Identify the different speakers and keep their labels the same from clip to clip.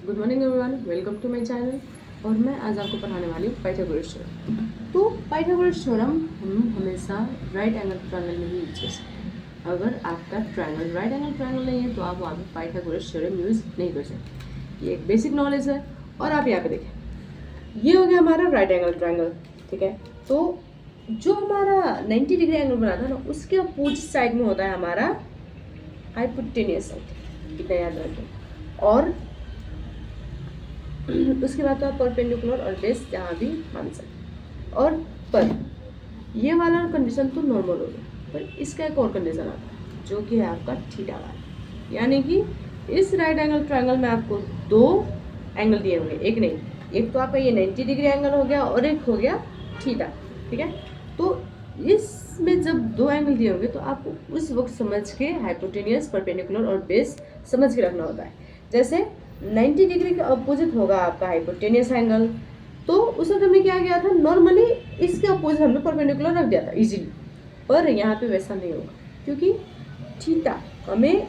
Speaker 1: Good morning everyone, welcome to my channel. और मैं आज आपको पढ़ाने वाली हूँ पाइथागोरस थ्योरम। तो पाइथागोरस थ्योरम हम हमेशा राइट एंगल ट्रायंगल में ही यूज कर सकते हैं। अगर आपका ट्रायंगल राइट एंगल ट्रायंगल नहीं है तो आप वहाँ पे पाइथागोरस थ्योरम यूज नहीं कर सकते। ये एक बेसिक नॉलेज है। और आप यहाँ पे देखें, ये हो गया हमारा राइट एंगल ट्रायंगल, ठीक है। तो जो हमारा 90 डिग्री एंगल बना था ना, उसके अपोजिट साइड में होता है हमारा हाइपोटेनियस साइड, इतना याद रखें। और उसके बाद तो आप परपेंडिकुलर और बेस जहाँ भी मान सकते। और पर ये वाला कंडीशन तो नॉर्मल हो गया, पर इसका एक और कंडीशन आता है जो कि है आपका थीटा वाला। यानी कि इस राइट एंगल ट्रायंगल में आपको दो एंगल दिए होंगे, एक नहीं। एक तो आपका ये 90 डिग्री एंगल हो गया और एक हो गया थीटा, ठीक है। तो इसमें जब दो एंगल दिए होंगे तो आपको उस वक्त समझ के हाइपोटेनियस, परपेंडिकुलर और बेस समझ के रखना होता है। जैसे 90 डिग्री के अपोजिट होगा आपका हाइपोटेनियस एंगल, तो उस वक्त हमने क्या किया था, नॉर्मली इसके अपोजिट हमने परपेंडिकुलर रख दिया था इजीली। पर यहाँ पे वैसा नहीं होगा, क्योंकि थीटा हमें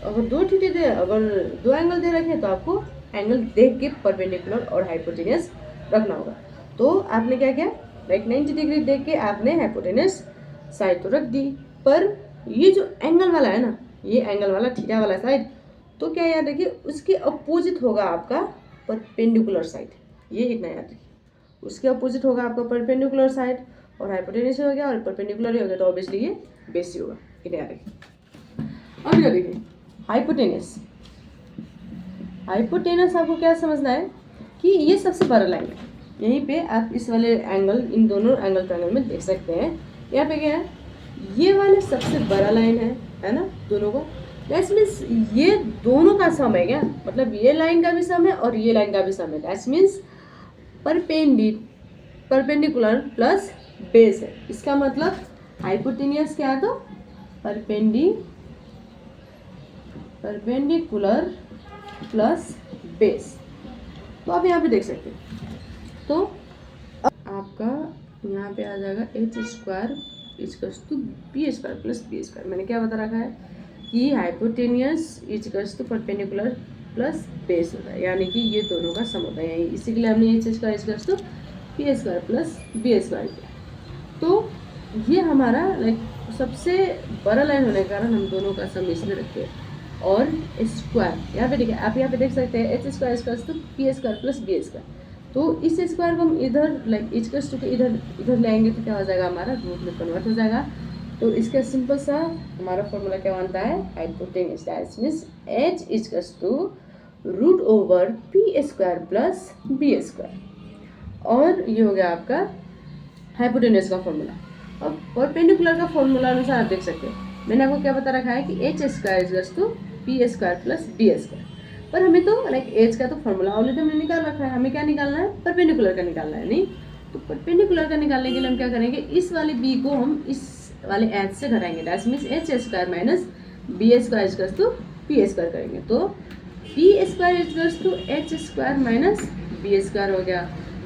Speaker 1: अगर दो एंगल दे रखे तो आपको एंगल देख के परपेंडिकुलर और हाइपोटेनियस रखना होगा। तो आपने क्या किया, लाइक 90 डिग्री देख के आपने हाइपोटेनियस साइड तो रख दी, पर ये जो एंगल वाला है ना, ये एंगल वाला थीटा वाला साइड, तो क्या याद रखिए, उसके अपोजिट होगा आपका परपेंडिकुलर साइड। ये इतना याद रखिए, उसके अपोजिट होगा आपका परपेंडिकुलर साइड। और हाइपोटेनियस हो गया और परपेंडिकुलर हो गया तो ऑब्वियसली ये बेस ही होगा, इतना याद रखिए। अब क्या देखिए, हाइपोटेनियस हाइपोटेनस आपको क्या समझना है कि ये सबसे बड़ा लाइन है। यहीं पे आप इस वाले एंगल, इन दोनों एंगल ट्रायंगल में देख सकते हैं। यहाँ पे क्या है, ये वाले सबसे बड़ा लाइन है ना, दोनों का। दैट्स मीन्स ये दोनों का सम है क्या, मतलब ये लाइन का भी सम है और ये लाइन का भी सम है। That's means perpendicular plus base है। इसका मतलब हाइपोटेनियस क्या है, तो परपेंडिकुलर प्लस बेस। तो आप यहाँ पे देख सकते हैं, तो आपका यहाँ पे आ जाएगा H square equals to B square plus B square. मैंने क्या बता रखा है कि hypotenuse equals to perpendicular plus base होता है, यानी कि ये दोनों का सम होता है। यही इसीलिए हमने H square equals to P square plus B square किया। तो ये हमारा लाइक सबसे बड़ा लाइन होने के कारण हम दोनों का सम इसलिए रखते हैं। और स्क्वायर यहाँ पे देखिए, आप यहाँ पे देख सकते हैं H square equals to P square plus B square. तो इस स्क्वायर को हम इधर लाइक इजकल्स टू के इधर ले आएंगे तो क्या हो जाएगा, हमारा रूट में कन्वर्ट हो जाएगा। तो इसका सिंपल सा हमारा फॉर्मूला क्या बनता है, hypotenuse that means H equals to root over P square plus B square. और ये हो गया आपका हाइपोटेनस का फॉर्मूला। अब परपेंडिकुलर का फॉर्मूला अनुसार आप देख सकते हैं, मैंने आपको क्या बता रखा है कि H square equals to P square plus B square. पर हमें तो लाइक एच का तो फॉर्मूला ऑलरेडी हमने निकाल रखा है, हमें क्या निकालना है, परपेंडिकुलर का निकालना है। नहीं तो परपेंडिकुलर का निकालने के लिए हम क्या करेंगे, इस वाले बी को हम इस वाले एच से घटाएंगे। That means H square minus B square equals to P square करेंगे। तो P square equals to H square minus B square हो गया।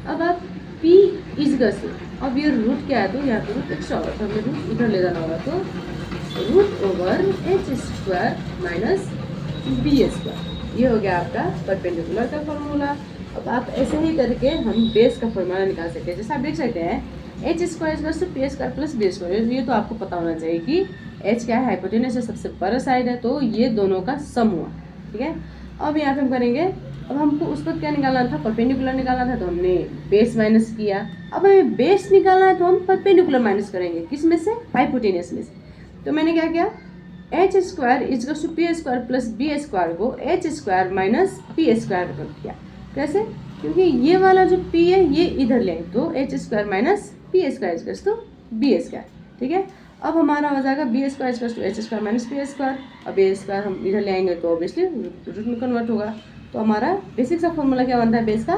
Speaker 1: अब आप पी इजकल्स टू, अब ये रूट क्या है, तो यहाँ पे रूट एक्स्ट्रा होगा तो हमें रूट इधर ले जाना होगा। तो root over H square minus B square, ये हो गया आपका परपेंडिकुलर का फॉर्मूला। अब आप ऐसे ही करके हम बेस का फॉर्मूला निकाल सकते हैं। जैसे आप देख सकते हैं H square equals to P square plus B square. ये तो आपको पता होना चाहिए कि एच क्या है, हाइपोटेनस है, सबसे बड़ा साइड है, तो ये दोनों का सम हुआ, ठीक है। अब यहाँ पे हम करेंगे, अब हमको उस पर क्या निकालना था, परपेंडिकुलर निकालना था, तो हमने बेस माइनस किया। अब हमें बेस निकालना है तो हम परपेंडिकुलर माइनस करेंगे, किस में से, हाइपोटेनस में से। तो मैंने क्या किया, H square equals to P square plus B square को H square minus P square कर दिया। कैसे, क्योंकि ये वाला जो पी है ये इधर ले आए, तो H square minus P square equals to B square, ठीक है। अब हमारा हो जाएगा B square equals to H square minus P square. अब ए स्क्वायर हम इधर ले आएंगे तो ऑब्वियसली रूट में कन्वर्ट होगा। तो हमारा बेसिक सा फॉर्मूला क्या बनता है बेस का,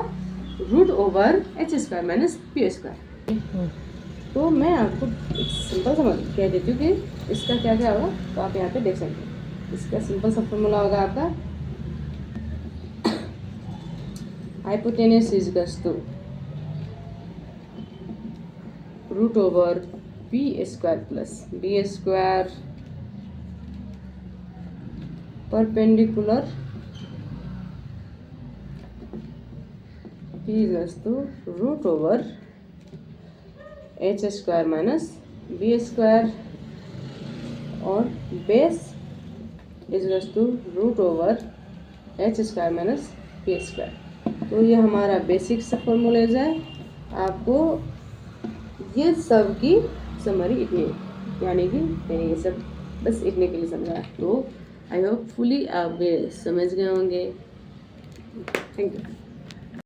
Speaker 1: root over H square minus P square. तो मैं आपको एक सिंपल सा कह देती हूँ कि इसका क्या क्या होगा, तो आप यहाँ पे देख सकते हैं। इसका सिंपल सा फॉर्मूला होगा आपका hypotenuse equals to root over P square plus B square perpendicular P is to root over H square minus B square और base is to root over H square minus P square. तो ये हमारा basic सा formulas है। आपको ये सब की समरी इतनी, यानी कि मैंने ये सब बस इतने के लिए समझाया। तो आई होप फुली आप समझ गए होंगे। Thank you.